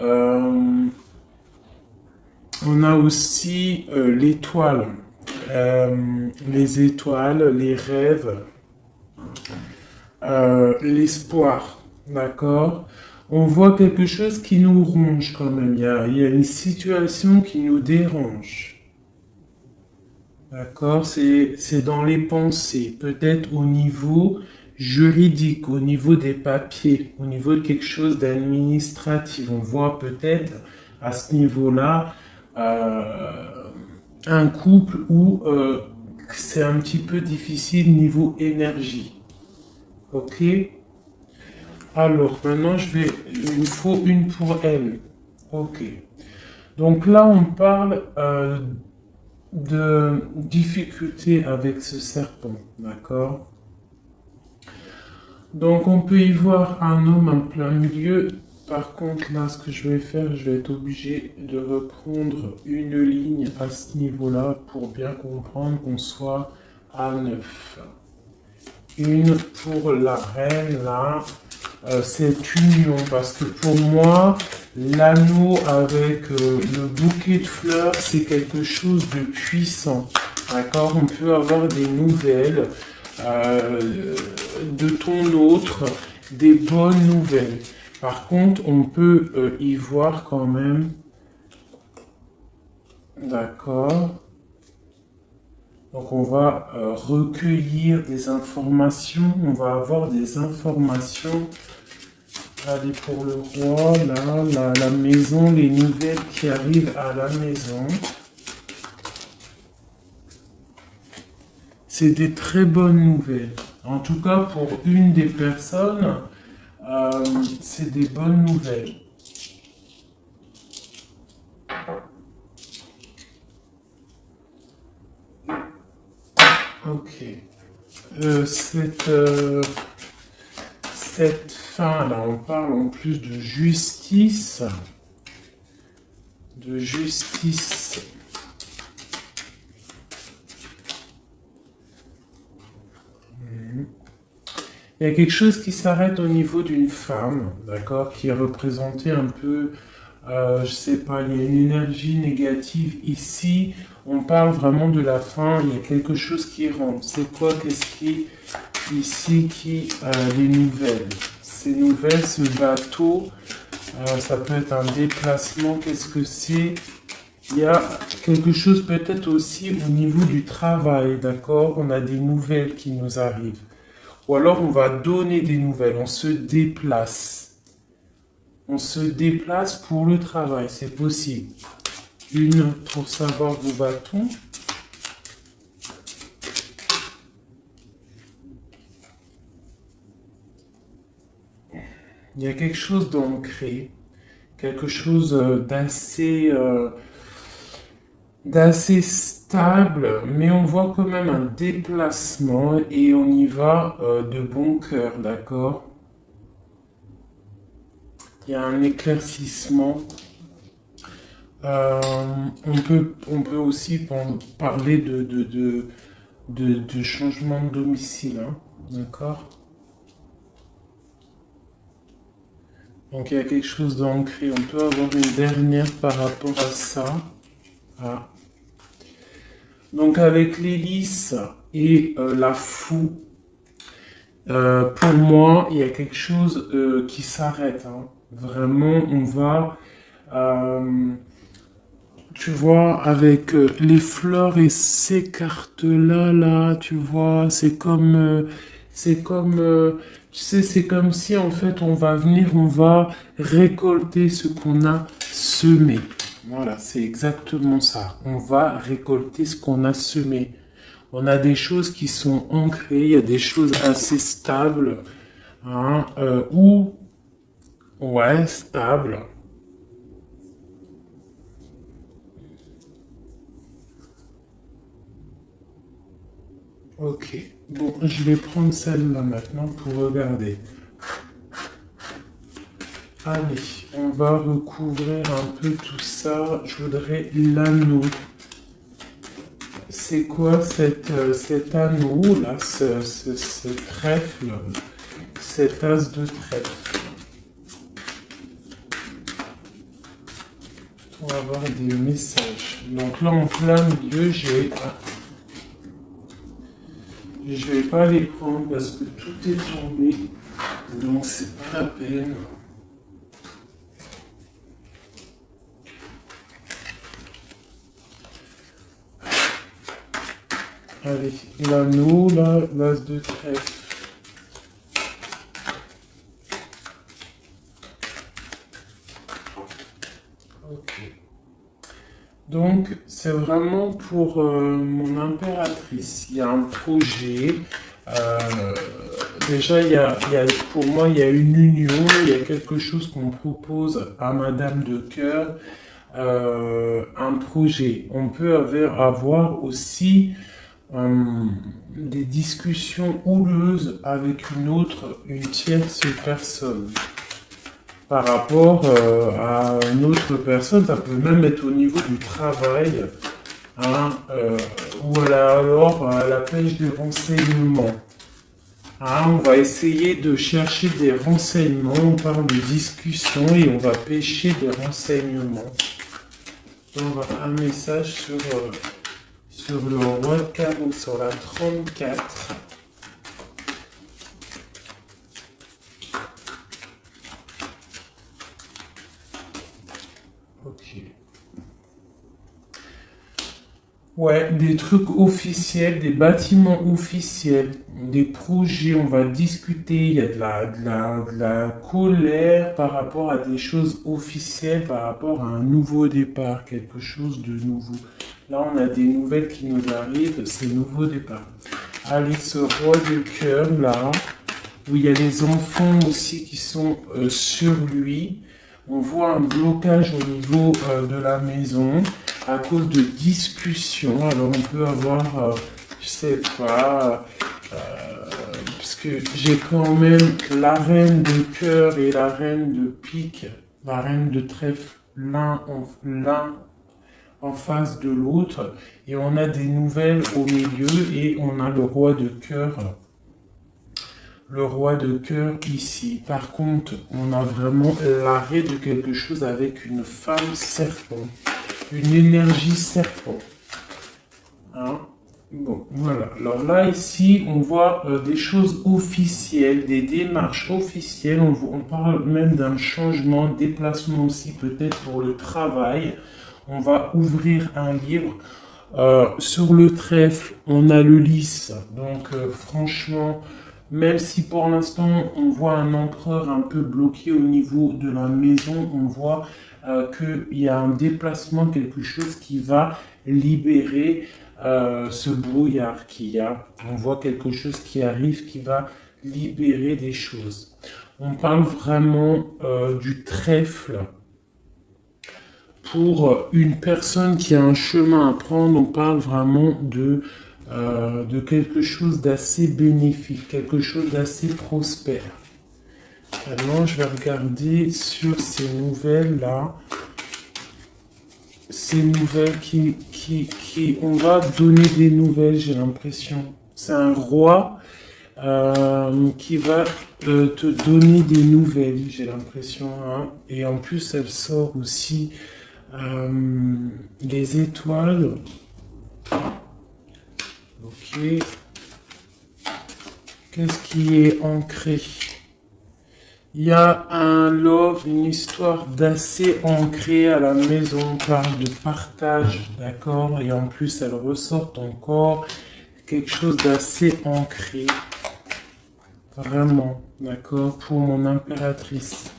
Euh, on a aussi l'étoile, les étoiles, les rêves, l'espoir, d'accord? On voit quelque chose qui nous ronge quand même. Il y a une situation qui nous dérange. D'accord? C'est dans les pensées, peut-être au niveau juridique, au niveau des papiers, au niveau de quelque chose d'administratif. On voit peut-être à ce niveau-là un couple où c'est un petit peu difficile niveau énergie. Ok? Alors, maintenant, il me faut une pour elle. Ok. Donc là, on parle de difficultés avec ce serpent, d'accord? Donc on peut y voir un homme en plein milieu. Par contre, là, ce que je vais faire, je vais être obligé de reprendre une ligne à ce niveau-là pour bien comprendre qu'on soit à 9. Une pour la reine, là, cette union, parce que pour moi, l'anneau avec le bouquet de fleurs, c'est quelque chose de puissant. D'accord? On peut avoir des nouvelles de ton autre, des bonnes nouvelles. Par contre, on peut y voir quand même. D'accord? Donc on va recueillir des informations, on va avoir des informations. Allez, pour le roi, là, la maison, les nouvelles qui arrivent à la maison. C'est des très bonnes nouvelles. En tout cas, pour une des personnes, c'est des bonnes nouvelles. Ok. Cette fin, là, on parle en plus de justice. De justice. Il y a quelque chose qui s'arrête au niveau d'une femme, d'accord, qui est représentée un peu, je sais pas, il y a une énergie négative ici. On parle vraiment de la fin, il y a quelque chose qui rentre. C'est quoi, qu'est-ce qui, ici, les nouvelles? Ces nouvelles, ce bateau, ça peut être un déplacement, qu'est-ce que c'est? Il y a quelque chose peut-être aussi au niveau du travail, d'accord? On a des nouvelles qui nous arrivent. Ou alors on va donner des nouvelles, on se déplace. On se déplace pour le travail, c'est possible. Une pour savoir où va-t-on. Il y a quelque chose d'ancré, quelque chose d'assez stable, mais on voit quand même un déplacement et on y va de bon cœur, d'accord? Il y a un éclaircissement. Euh, on peut aussi parler de changement de domicile, hein, d'accord? Donc il y a quelque chose d'ancré. On peut avoir une dernière par rapport à ça. Ah. Donc avec l'hélice et la foue, pour moi, il y a quelque chose qui s'arrête, hein. Vraiment, on va, euh, tu vois, avec les fleurs et ces cartes-là, là, tu vois, tu sais, c'est comme si en fait on va venir, on va récolter ce qu'on a semé. Voilà, c'est exactement ça. On va récolter ce qu'on a semé. On a des choses qui sont ancrées, il y a des choses assez stables, hein, ou ouais, stables. Ok, bon, je vais prendre celle-là maintenant pour regarder. Allez, on va recouvrir un peu tout ça. Je voudrais l'anneau. C'est quoi cet anneau là, ce trèfle, cet as de trèfle? pour avoir des messages. Donc là, en plein milieu, je vais pas les prendre parce que tout est tombé. Donc c'est pas la peine. Allez, l'anneau, là, l'as de trèfle. Ok. Donc, c'est vraiment pour mon impératrice. Il y a un projet. Déjà, pour moi, il y a une union. Il y a quelque chose qu'on propose à Madame de Cœur. Un projet. On peut avoir aussi des discussions houleuses avec une tierce personne. Par rapport à une autre personne, ça peut même être au niveau du travail, hein, ou alors à la pêche des renseignements. Hein, on va essayer de chercher des renseignements, on parle de discussion et on va pêcher des renseignements. Donc un message sur le roi de carreau, sur la 34. Ok. Ouais, des trucs officiels, des bâtiments officiels, des projets, on va discuter, il y a de la colère par rapport à des choses officielles, par rapport à un nouveau départ, quelque chose de nouveau. Là, on a des nouvelles qui nous arrivent, c'est nouveau départ. Allez, ce roi de cœur, là, où il y a les enfants aussi qui sont sur lui. On voit un blocage au niveau de la maison à cause de discussions. Alors on peut avoir, je sais pas, parce que j'ai quand même la reine de cœur et la reine de pique, la reine de trèfle, l'un en face de l'autre. Et on a des nouvelles au milieu et on a le roi de cœur. Le roi de cœur ici. Par contre, on a vraiment l'arrêt de quelque chose avec une femme serpent. Une énergie serpent. Hein? Bon, voilà. Alors là, ici, on voit des choses officielles, des démarches officielles. On parle même d'un changement, déplacement aussi peut-être pour le travail. On va ouvrir un livre. Sur le trèfle, on a le lys. Donc, franchement... Même si pour l'instant on voit un empereur un peu bloqué au niveau de la maison, on voit qu'il y a un déplacement, quelque chose qui va libérer ce brouillard qu'il y a. On voit quelque chose qui arrive qui va libérer des choses. On parle vraiment du trèfle. Pour une personne qui a un chemin à prendre, on parle vraiment de quelque chose d'assez bénéfique, quelque chose d'assez prospère. Maintenant, je vais regarder sur ces nouvelles-là. Ces nouvelles on va donner des nouvelles, j'ai l'impression. C'est un roi qui va te donner des nouvelles, j'ai l'impression. Hein. Et en plus, elle sort aussi les étoiles. Ok. Qu'est-ce qui est ancré? Il y a un love, une histoire d'assez ancrée à la maison. On parle de partage, d'accord? Et en plus, elle ressort encore quelque chose d'assez ancré. Vraiment, d'accord? Pour mon impératrice.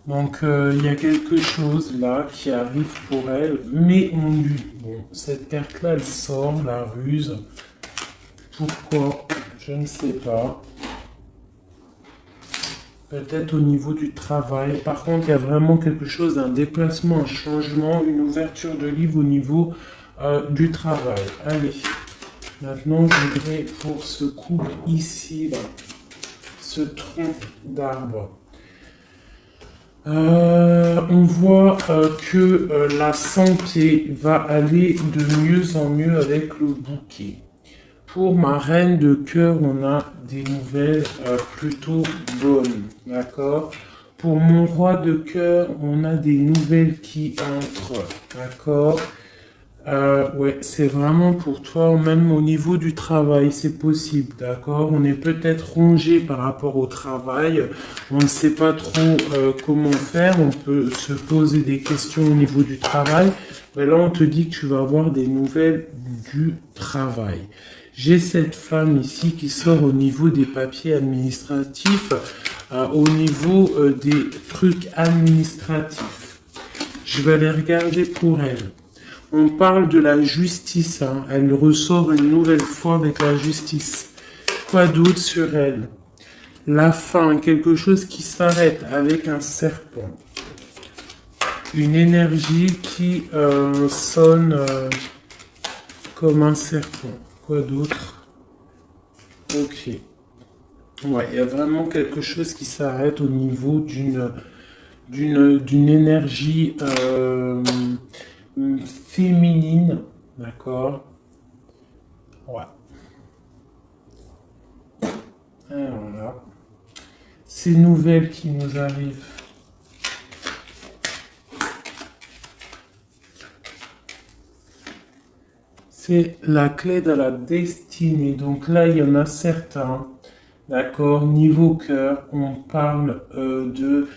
Donc, il y a quelque chose là qui arrive pour elle. Mais on lui... Bon, cette carte-là, elle sort, la ruse. Pourquoi? Je ne sais pas. Peut-être au niveau du travail. Par contre, il y a vraiment quelque chose, un déplacement, un changement, une ouverture de livre au niveau du travail. Allez. Maintenant, je voudrais pour ce couple ici, là, ce tronc d'arbre. On voit que la santé va aller de mieux en mieux avec le bouquet. Pour ma reine de cœur, on a des nouvelles plutôt bonnes, d'accord? Pour mon roi de cœur, on a des nouvelles qui entrent, d'accord? Ouais, c'est vraiment pour toi, même au niveau du travail, c'est possible, d'accord? On est peut-être rongé par rapport au travail, on ne sait pas trop comment faire, on peut se poser des questions au niveau du travail, mais là on te dit que tu vas avoir des nouvelles du travail. J'ai cette femme ici qui sort au niveau des papiers administratifs, au niveau des trucs administratifs. Je vais aller regarder pour elle. On parle de la justice, hein. Elle ressort une nouvelle fois avec la justice. Quoi d'autre sur elle? La fin, quelque chose qui s'arrête avec un serpent. Une énergie qui sonne comme un serpent. Quoi d'autre? Ok. Ouais, il y a vraiment quelque chose qui s'arrête au niveau d'une énergie féminine, d'accord? Ouais. Alors là, ces nouvelles qui nous arrivent. C'est la clé de la destinée. Donc là, il y en a certains, d'accord? Niveau cœur, on parle de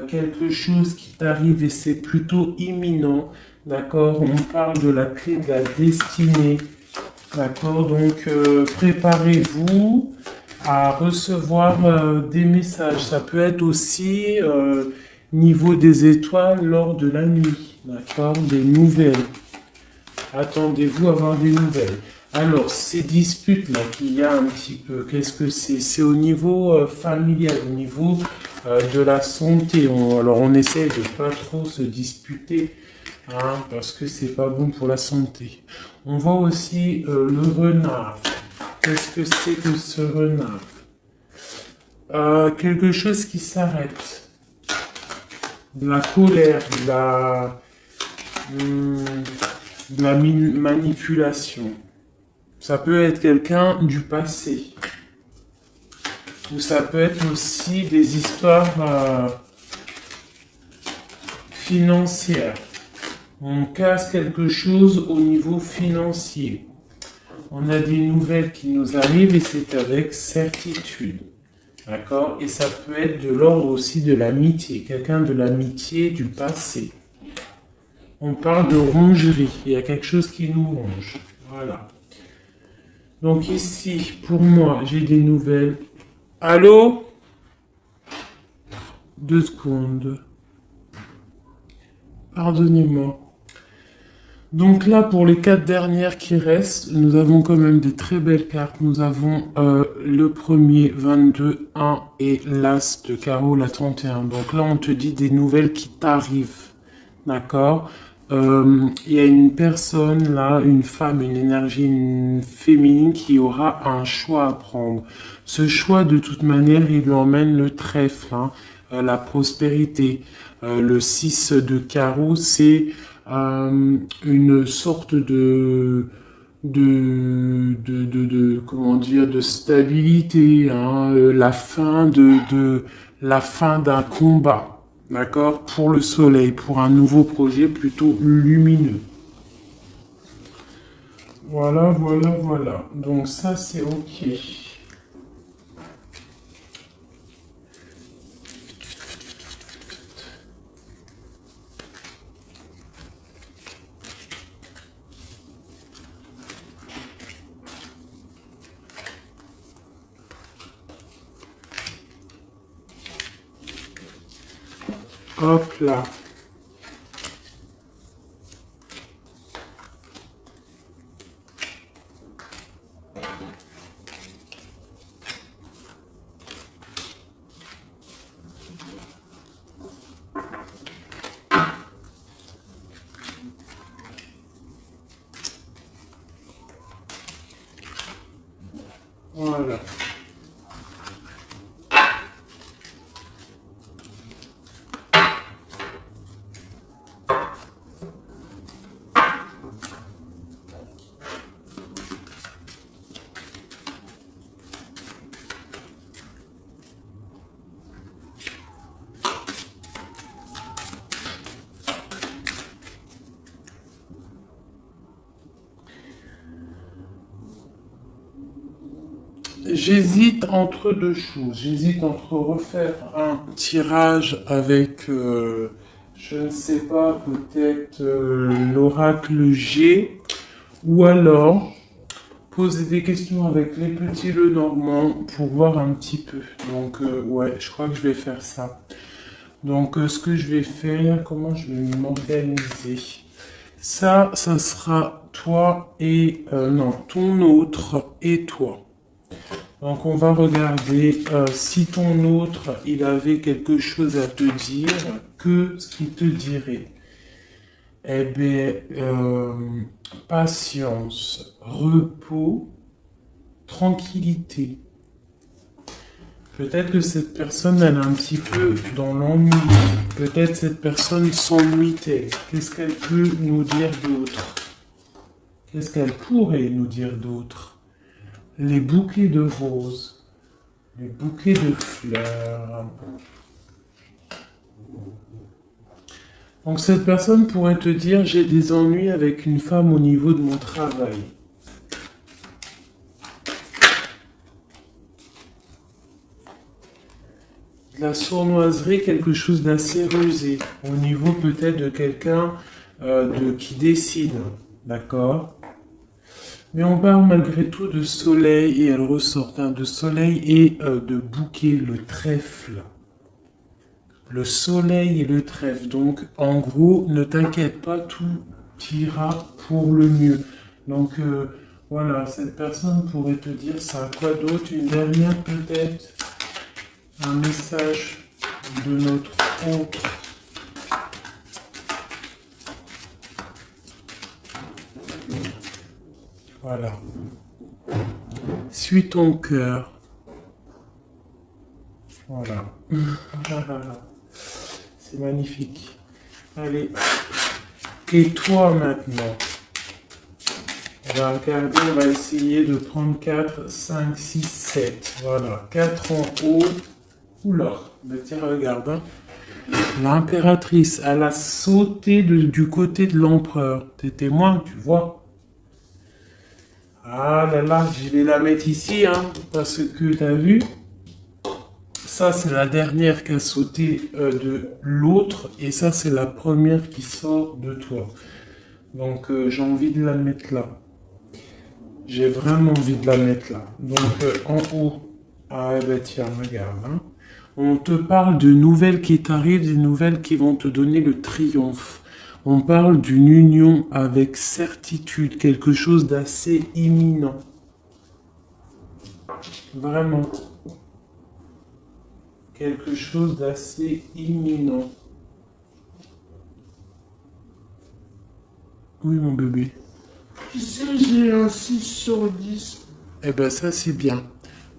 quelque chose qui t'arrive et c'est plutôt imminent, d'accord? On parle de la clé de la destinée, d'accord? Donc préparez-vous à recevoir des messages. Ça peut être aussi niveau des étoiles lors de la nuit, d'accord? Des nouvelles. Attendez-vous à avoir des nouvelles. Alors, ces disputes-là qu'il y a un petit peu, qu'est-ce que c'est? C'est au niveau familial, au niveau de la santé. Alors, on essaie de pas trop se disputer, hein, parce que c'est pas bon pour la santé. On voit aussi le renard. Qu'est-ce que c'est que ce renard? Quelque chose qui s'arrête. De la colère, de la manipulation. Ça peut être quelqu'un du passé. Ou ça peut être aussi des histoires financières. On casse quelque chose au niveau financier. On a des nouvelles qui nous arrivent et c'est avec certitude. D'accord? Et ça peut être de l'ordre aussi de l'amitié. Quelqu'un de l'amitié du passé. On parle de rongerie. Il y a quelque chose qui nous ronge. Voilà. Donc ici, pour moi, j'ai des nouvelles. Allô? 2 secondes. Pardonnez-moi. Donc là, pour les 4 dernières qui restent, nous avons quand même des très belles cartes. Nous avons le premier, 22, 1 et l'As de carreau, la 31. Donc là, on te dit des nouvelles qui t'arrivent. D'accord? Il y a une personne là, une femme, une énergie féminine qui aura un choix à prendre. Ce choix, de toute manière, il lui emmène le trèfle, hein, la prospérité. Le 6 de carreau, c'est une sorte comment dire, de stabilité, hein, la fin d'un combat, d'accord, pour le soleil, pour un nouveau projet plutôt lumineux. Voilà, voilà, voilà. Donc ça, c'est ok. Hop là. Voilà. j'hésite entre deux choses. J'hésite entre refaire un tirage avec, je ne sais pas, peut-être l'oracle G, ou alors poser des questions avec les petits Lenormand pour voir un petit peu. Donc, ouais, je crois que je vais faire ça. Donc, ce que je vais faire, comment je vais m'organiser? Ça sera toi et... non, ton autre et toi. Donc, on va regarder si ton autre, il avait quelque chose à te dire, que ce qu'il te dirait. Eh bien, patience, repos, tranquillité. Peut-être que cette personne, elle est un petit peu dans l'ennui. Peut-être cette personne s'ennuie-t-elle. Qu'est-ce qu'elle peut nous dire d'autre? Qu'est-ce qu'elle pourrait nous dire d'autre? Les bouquets de roses, les bouquets de fleurs. Donc cette personne pourrait te dire, j'ai des ennuis avec une femme au niveau de mon travail. La sournoiserie, quelque chose d'assez rusé, au niveau peut-être de quelqu'un qui décide, d'accord? Mais on parle malgré tout de soleil, et elle ressort, hein, de soleil et de bouquet, le trèfle. Le soleil et le trèfle, donc en gros, ne t'inquiète pas, tout ira pour le mieux. Donc voilà, cette personne pourrait te dire ça. Quoi d'autre? Une dernière peut-être? Un message de notre autre. Voilà. Suis ton cœur. Voilà. C'est magnifique. Allez. Et toi maintenant? On va regarder, on va essayer de prendre 4, 5, 6, 7. Voilà. 4 en haut. Oula, ben tiens, regarde. Hein. L'impératrice, elle a sauté du côté de l'empereur. T'es témoin, tu vois. Ah là là, je vais la mettre ici, hein, parce que t'as vu, ça c'est la dernière qui a sauté de l'autre, et ça c'est la première qui sort de toi. Donc j'ai envie de la mettre là. J'ai vraiment envie de la mettre là. Donc en haut, ah ben tiens, regarde. Hein. On te parle de nouvelles qui t'arrivent, des nouvelles qui vont te donner le triomphe. On parle d'une union avec certitude, quelque chose d'assez imminent. Vraiment. Quelque chose d'assez imminent. Oui, mon bébé. Tu sais, j'ai un 6 sur 10. Eh ben ça, c'est bien.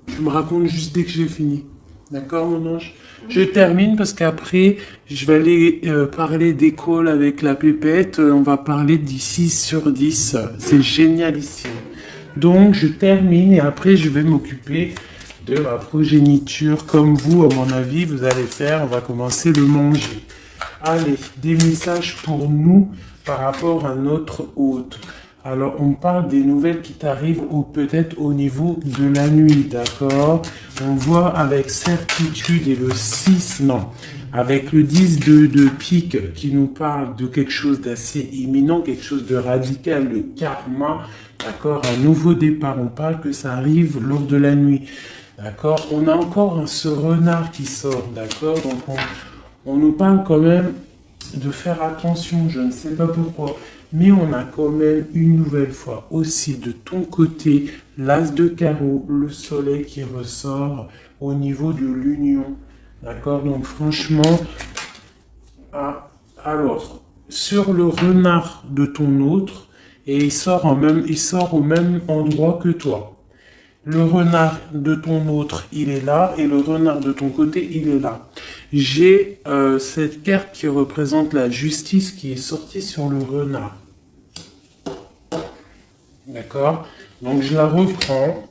Tu me racontes juste dès que j'ai fini. D'accord, mon ange? Je termine parce qu'après, je vais aller parler d'école avec la pépette. On va parler du 6 sur 10. C'est génialissime. Donc, je termine et après, je vais m'occuper de ma progéniture. Comme vous, à mon avis, vous allez faire. On va commencer le manger. Allez, des messages pour nous par rapport à notre hôte. Alors, on parle des nouvelles qui t'arrivent ou peut-être au niveau de la nuit, d'accord? On voit avec certitude et le 6, non. Avec le 10 de pique qui nous parle de quelque chose d'assez imminent, quelque chose de radical, le karma, d'accord? Un nouveau départ. On parle que ça arrive lors de la nuit, d'accord? On a encore ce renard qui sort, d'accord? Donc, on nous parle quand même de faire attention, je ne sais pas pourquoi. Mais on a quand même une nouvelle fois aussi de ton côté l'as de carreau, le soleil qui ressort au niveau de l'union. D'accord? Donc franchement, alors, sur le renard de ton autre, et il sort au même endroit que toi. Le renard de ton autre, il est là, et le renard de ton côté, il est là. J'ai cette carte qui représente la justice qui est sortie sur le renard. D'accord? Donc je la reprends.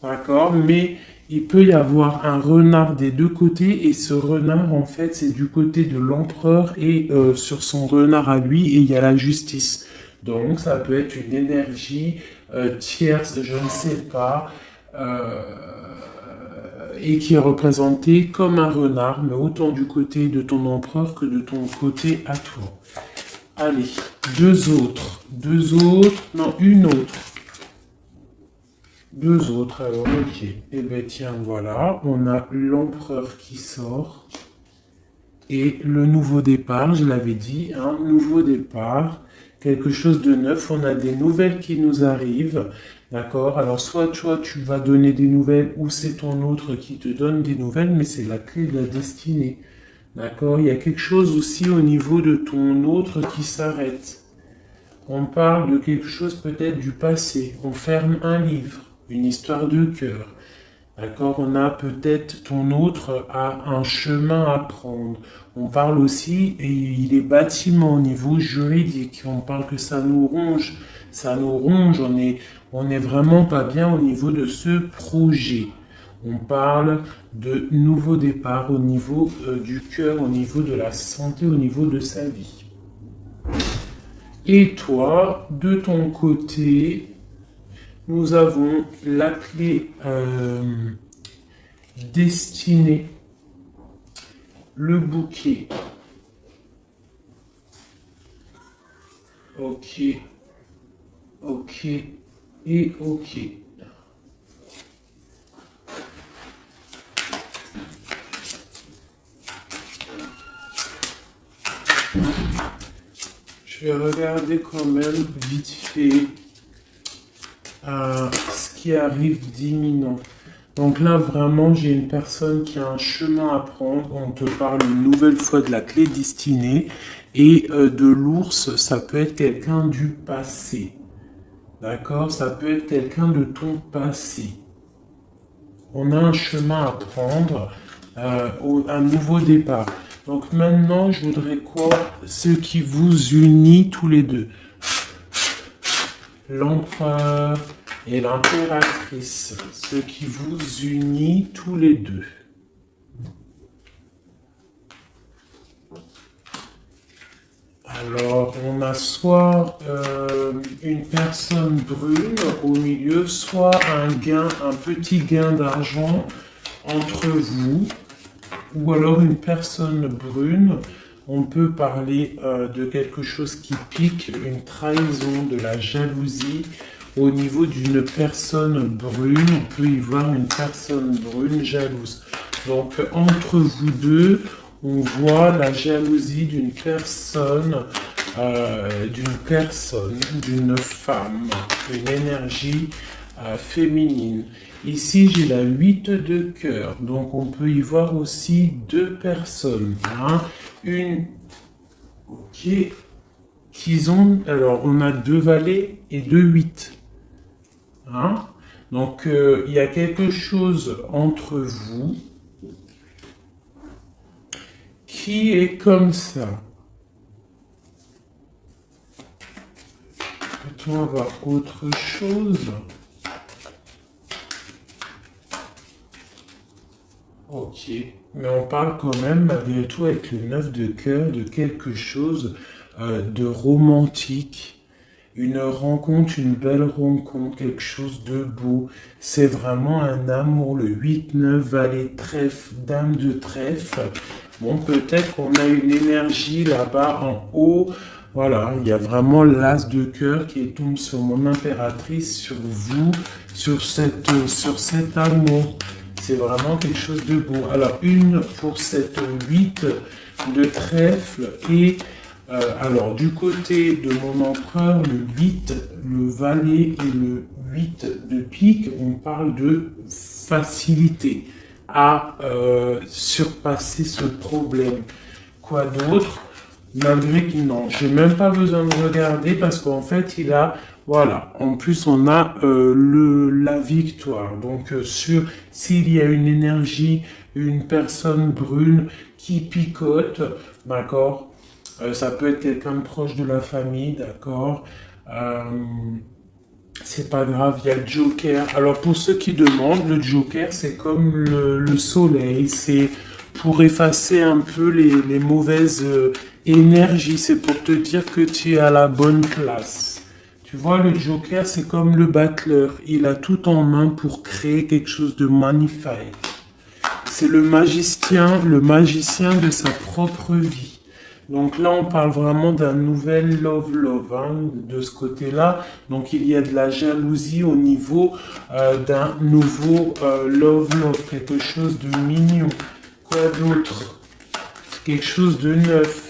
D'accord? Mais il peut y avoir un renard des deux côtés, et ce renard, en fait, c'est du côté de l'empereur, et sur son renard à lui, et il y a la justice. Donc ça peut être une énergie tierce, je ne sais pas. et qui est représenté comme un renard, mais autant du côté de ton empereur que de ton côté à toi. Allez, deux autres, non, une autre. Deux autres, alors ok. Eh bien tiens, voilà, on a l'empereur qui sort. Et le nouveau départ, je l'avais dit, un nouveau départ, quelque chose de neuf, on a des nouvelles qui nous arrivent, d'accord? Alors soit toi tu vas donner des nouvelles ou c'est ton autre qui te donne des nouvelles, mais c'est la clé de la destinée, d'accord? Il y a quelque chose aussi au niveau de ton autre qui s'arrête. On parle de quelque chose peut-être du passé, on ferme un livre, une histoire de cœur. D'accord, on a peut-être ton autre a un chemin à prendre. On parle aussi, et il est bâtiment au niveau juridique. On parle que ça nous ronge, on est vraiment pas bien au niveau de ce projet. On parle de nouveau départ au niveau du cœur, au niveau de la santé, au niveau de sa vie. Et toi, de ton côté, nous avons la clé destinée, le bouquet. Ok, ok et ok. Je vais regarder quand même vite fait ce qui arrive d'imminent. Donc là, vraiment, j'ai une personne qui a un chemin à prendre. On te parle une nouvelle fois de la clé destinée. Et de l'ours, ça peut être quelqu'un du passé. D'accord? Ça peut être quelqu'un de ton passé. On a un chemin à prendre, un nouveau départ. Donc maintenant, je voudrais quoi? Ce qui vous unit tous les deux. L'empereur et l'impératrice, ce qui vous unit tous les deux. Alors, on a soit une personne brune au milieu, soit un petit gain d'argent entre vous, ou alors une personne brune. On peut parler de quelque chose qui pique, une trahison, de la jalousie. Au niveau d'une personne brune, on peut y voir une personne brune jalouse. Donc, entre vous deux, on voit la jalousie d'une personne, d'une femme, une énergie féminine. Ici, j'ai la 8 de cœur, donc on peut y voir aussi deux personnes. Hein. Une qui ont, alors on a deux valets et deux 8. Hein. Donc il y a quelque chose entre vous qui est comme ça. Peut-on avoir autre chose? Ok, mais on parle quand même malgré tout avec le 9 de cœur de quelque chose de romantique. Une rencontre, une belle rencontre, quelque chose de beau. C'est vraiment un amour, le 8-9, valet trèfle, dame de trèfle. Bon, peut-être qu'on a une énergie là-bas en haut. Voilà, il y a vraiment l'as de cœur qui tombe sur mon impératrice, sur vous, sur cet amour. C'est vraiment quelque chose de beau. Alors, une pour cette 8 de trèfle et... alors, du côté de mon empereur, le 8, le valet et le 8 de pique, on parle de facilité à surpasser ce problème. Quoi d'autre? Malgré que non, j'ai même pas besoin de regarder parce qu'en fait, il a, voilà, en plus on a la victoire. Donc, s'il y a une énergie, une personne brune qui picote, d'accord? Ça peut être quelqu'un de proche de la famille, d'accord. C'est pas grave, il y a le Joker. Alors pour ceux qui demandent, le Joker, c'est comme le soleil. C'est pour effacer un peu les mauvaises énergies. C'est pour te dire que tu es à la bonne place. Tu vois, le Joker, c'est comme le battleur. Il a tout en main pour créer quelque chose de magnifique. C'est le magicien de sa propre vie. Donc là, on parle vraiment d'un nouvel love, hein, de ce côté-là. Donc il y a de la jalousie au niveau d'un nouveau love, quelque chose de mignon. Quoi d'autre? Quelque chose de neuf.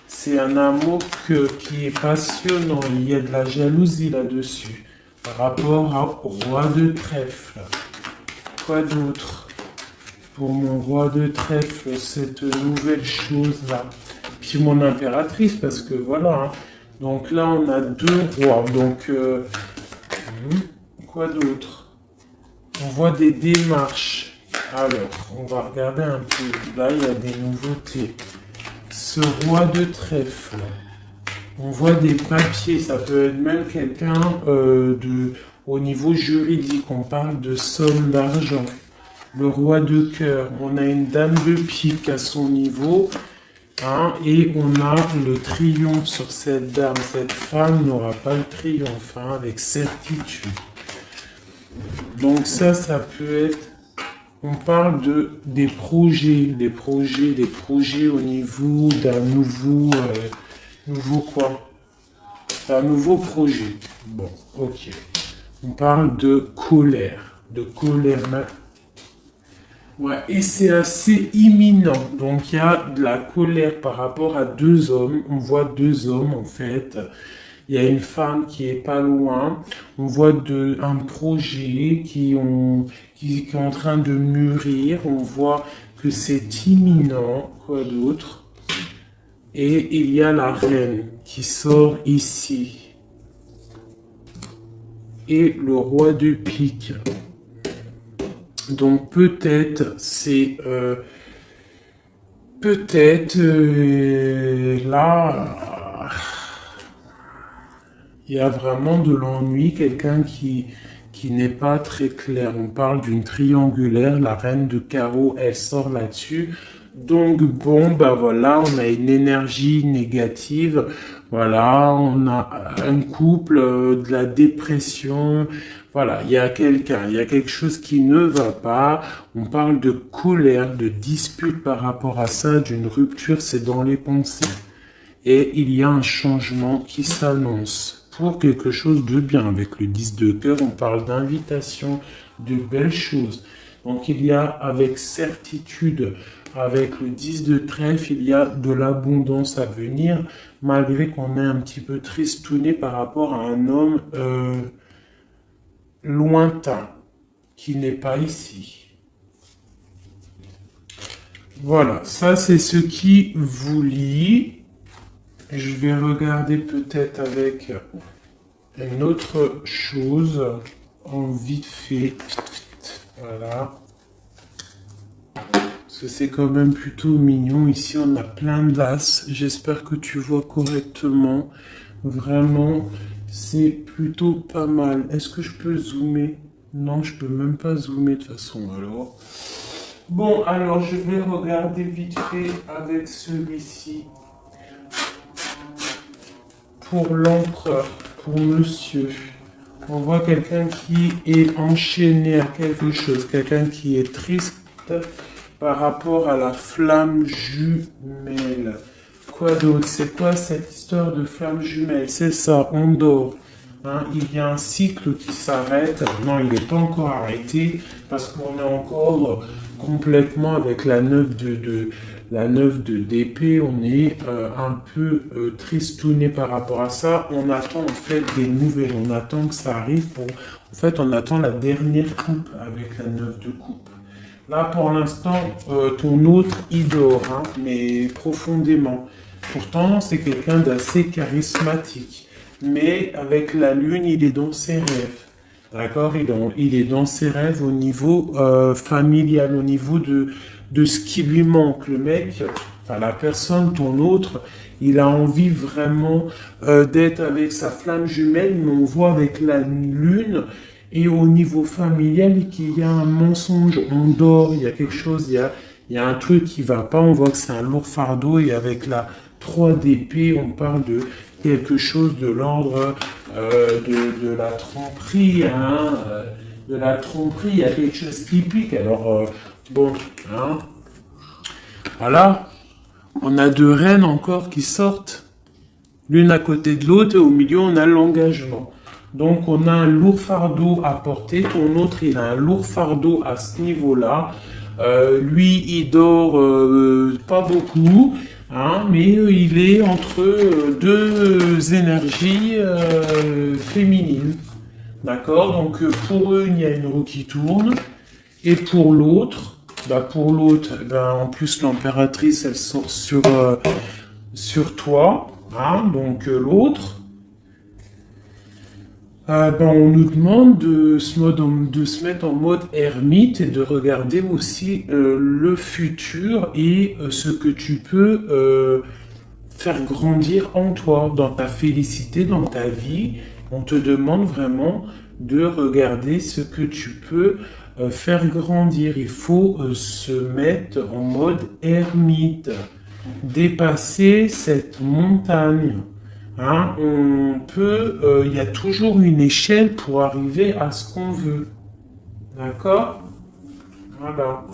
C'est un amour qui est passionnant. Il y a de la jalousie là-dessus. Par rapport au roi de trèfle. Quoi d'autre? Pour mon roi de trèfle, cette nouvelle chose-là. Puis mon impératrice, parce que voilà. Hein. Donc là, on a deux rois. Donc, quoi d'autre? On voit des démarches. Alors, on va regarder un peu. Là, il y a des nouveautés. Ce roi de trèfle. On voit des papiers. Ça peut être même quelqu'un au niveau juridique. On parle de somme d'argent. Le roi de cœur, on a une dame de pique à son niveau, hein, et on a le triomphe sur cette dame. Cette femme n'aura pas le triomphe, hein, avec certitude. Donc ça peut être, on parle des projets au niveau d'un nouveau quoi? Un nouveau projet. Bon, ok. On parle de colère. Ouais, et c'est assez imminent. Donc il y a de la colère par rapport à deux hommes. On voit deux hommes en fait. Il y a une femme qui est pas loin. On voit un projet qui est en train de mûrir. On voit que c'est imminent. Quoi d'autre? Et il y a la reine qui sort ici. Et le roi de pique. Donc peut-être là il y a vraiment de l'ennui, quelqu'un qui n'est pas très clair. On parle d'une triangulaire, la reine de carreau, elle sort là-dessus. Donc bon, bah voilà, on a une énergie négative. Voilà, on a un couple, de la dépression. Voilà, il y a quelque chose qui ne va pas. On parle de colère, de dispute par rapport à ça, d'une rupture, c'est dans les pensées. Et il y a un changement qui s'annonce pour quelque chose de bien. Avec le 10 de cœur, on parle d'invitation, de belles choses. Donc il y a avec certitude, avec le 10 de trèfle, il y a de l'abondance à venir, malgré qu'on est un petit peu tristouné par rapport à un homme lointain, qui n'est pas ici. Voilà, ça c'est ce qui vous lie. Je vais regarder peut-être avec une autre chose en vite fait. Voilà. Parce que c'est quand même plutôt mignon. Ici, on a plein d'as. J'espère que tu vois correctement. Vraiment, c'est plutôt pas mal. Est-ce que je peux zoomer? Non, je peux même pas zoomer de toute façon. Alors, bon, alors je vais regarder vite fait avec celui-ci. Pour l'empereur, pour monsieur. On voit quelqu'un qui est enchaîné à quelque chose, quelqu'un qui est triste par rapport à la flamme jumelle. Quoi d'autre? C'est quoi cette histoire de flamme jumelle? C'est ça, on dort. Hein, il y a un cycle qui s'arrête. Non, il n'est pas encore arrêté parce qu'on est encore complètement avec la 9 d'épée. On est un peu tristouné par rapport à ça. On attend en fait des nouvelles. On attend que ça arrive. En fait, on attend la dernière coupe avec la 9 de coupe. Là, pour l'instant, ton autre, il dort, hein, mais profondément. Pourtant, c'est quelqu'un d'assez charismatique. Mais avec la lune, il est dans ses rêves. D'accord? Il est dans ses rêves au niveau familial, au niveau de ce qui lui manque. Le mec, enfin la personne, ton autre, il a envie vraiment d'être avec sa flamme jumelle, mais on voit avec la lune et au niveau familial qu'il y a un mensonge. On dort, il y a quelque chose, il y a un truc qui va pas. On voit que c'est un lourd fardeau et avec la 3 d'épée, on parle de quelque chose de l'ordre de la tromperie, hein, de la tromperie, il y a quelque chose qui pique. Alors, bon, hein, voilà, on a deux reines encore qui sortent, l'une à côté de l'autre, et au milieu, on a l'engagement. Donc, on a un lourd fardeau à porter. Ton autre, il a un lourd fardeau à ce niveau-là. Lui, il dort pas beaucoup, hein, mais il est entre deux énergies féminines. D'accord? Donc, pour eux, il y a une roue qui tourne. Et pour l'autre, en plus, l'impératrice, elle sort sur toi. Hein, donc, l'autre. On nous demande de se mettre en mode ermite et de regarder aussi le futur et ce que tu peux faire grandir en toi, dans ta félicité, dans ta vie. On te demande vraiment de regarder ce que tu peux faire grandir. Il faut se mettre en mode ermite, dépasser cette montagne. Hein, il y a toujours une échelle pour arriver à ce qu'on veut. D'accord? Voilà.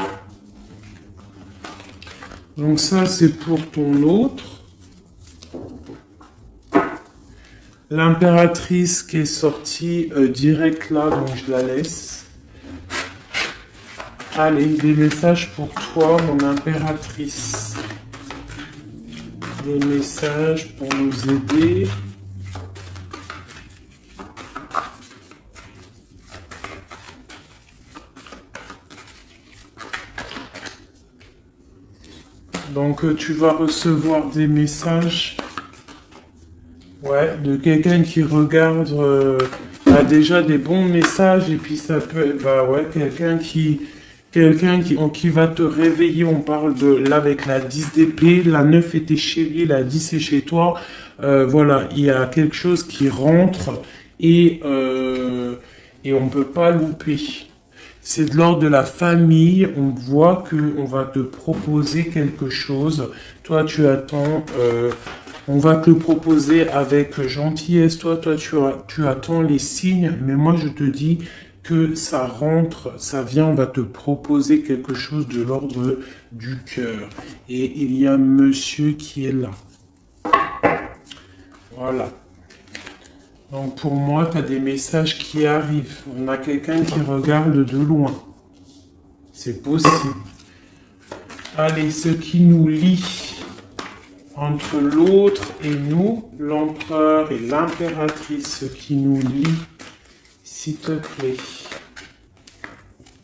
Donc ça, c'est pour ton autre. L'impératrice qui est sortie direct là, donc je la laisse. Allez, des messages pour toi, mon impératrice. Des messages pour nous aider. Donc tu vas recevoir des messages, ouais, de quelqu'un qui regarde, a déjà des bons messages, et puis ça peut être, bah ouais, qui va te réveiller. On parle de, là, avec la 10 d'épée, la 9 était chez lui, la 10 est chez toi. Voilà, il y a quelque chose qui rentre et on peut pas louper. C'est de l'ordre de la famille. On voit qu'on va te proposer quelque chose. Toi, tu attends. On va te le proposer avec gentillesse. Toi, tu attends les signes. Mais moi, je te dis que ça rentre, ça vient. On va te proposer quelque chose de l'ordre du cœur. Et il y a monsieur qui est là. Voilà. Donc pour moi, tu as des messages qui arrivent. On a quelqu'un qui regarde de loin. C'est possible. Allez, ce qui nous lie entre l'autre et nous, l'empereur et l'impératrice, ce qui nous lie, s'il te plaît.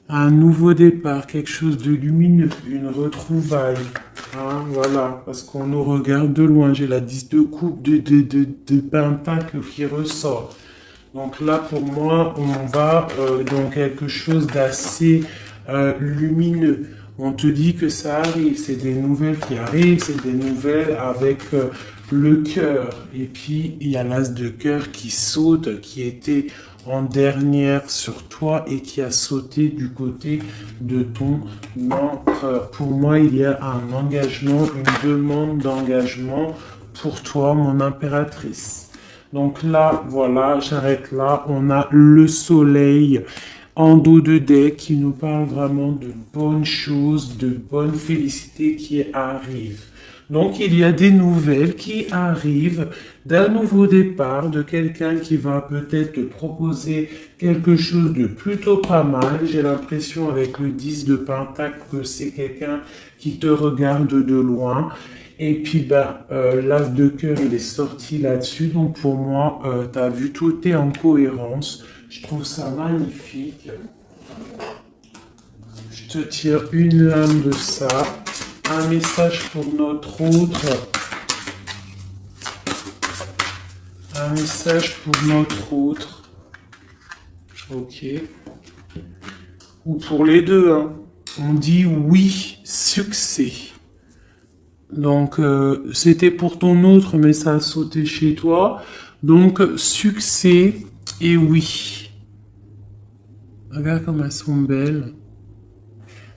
Un nouveau départ, quelque chose de lumineux, une retrouvaille. Hein, voilà, parce qu'on nous regarde de loin. J'ai la 10 de coupe de pentacle qui ressort. Donc là, pour moi, on va dans quelque chose d'assez lumineux. On te dit que ça arrive, c'est des nouvelles qui arrivent, c'est des nouvelles avec le cœur. Et puis, il y a l'as de cœur qui saute, qui était en dernière sur toi et qui a sauté du côté de ton empereur. Pour moi, il y a un engagement, une demande d'engagement pour toi, mon impératrice. Donc là, voilà, j'arrête là. On a le soleil en dos de deck qui nous parle vraiment de bonnes choses, de bonnes félicités qui arrivent. Donc il y a des nouvelles qui arrivent d'un nouveau départ, de quelqu'un qui va peut-être te proposer quelque chose de plutôt pas mal. J'ai l'impression avec le 10 de pentacle que c'est quelqu'un qui te regarde de loin. Et puis, l'as de cœur, il est sorti là-dessus. Donc, pour moi, tu as vu, tout est en cohérence. Je trouve ça magnifique. Je te tire une lame de ça. Un message pour notre autre. Un message pour notre autre. Ok. Ou pour les deux, hein. On dit oui, succès. Donc, c'était pour ton autre, mais ça a sauté chez toi. Donc, succès et oui. Regarde comme elles sont belles.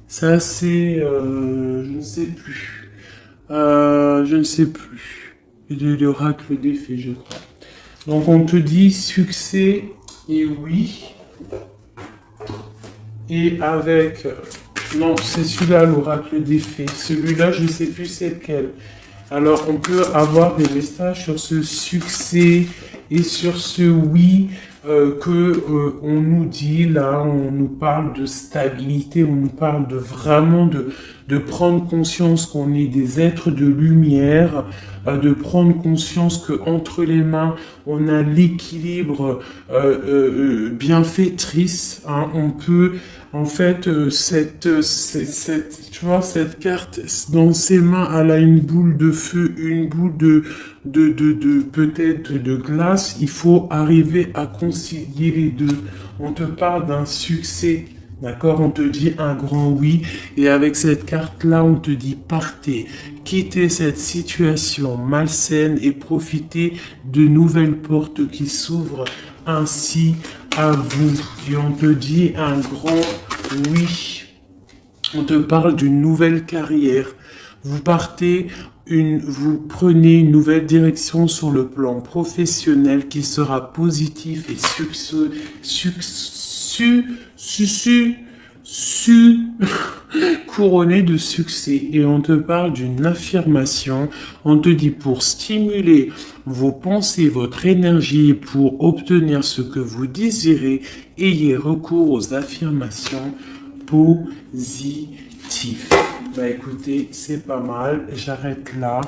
Ça, c'est... je ne sais plus. Je ne sais plus. L'oracle des fées, je crois. Donc on te dit succès et oui. Et avec... Non, c'est celui-là, l'oracle des fées. Celui-là, je ne sais plus c'est lequel. Alors, on peut avoir des messages sur ce succès et sur ce oui on nous dit là, on nous parle de stabilité, on nous parle de vraiment de prendre conscience qu'on est des êtres de lumière, de prendre conscience que entre les mains, on a l'équilibre bienfaitrice. Hein, on peut, en fait, tu vois, cette carte, dans ses mains, elle a une boule de feu, une boule peut-être de glace. Il faut arriver à concilier les deux. On te parle d'un succès. D'accord, on te dit un grand oui, et avec cette carte-là, on te dit partez, quittez cette situation malsaine et profitez de nouvelles portes qui s'ouvrent ainsi à vous. Et on te dit un grand oui. On te parle d'une nouvelle carrière. Vous prenez une nouvelle direction sur le plan professionnel qui sera positif et couronné de succès. Et on te parle d'une affirmation. On te dit pour stimuler vos pensées, votre énergie, pour obtenir ce que vous désirez, ayez recours aux affirmations positives. Bah écoutez, c'est pas mal, j'arrête là.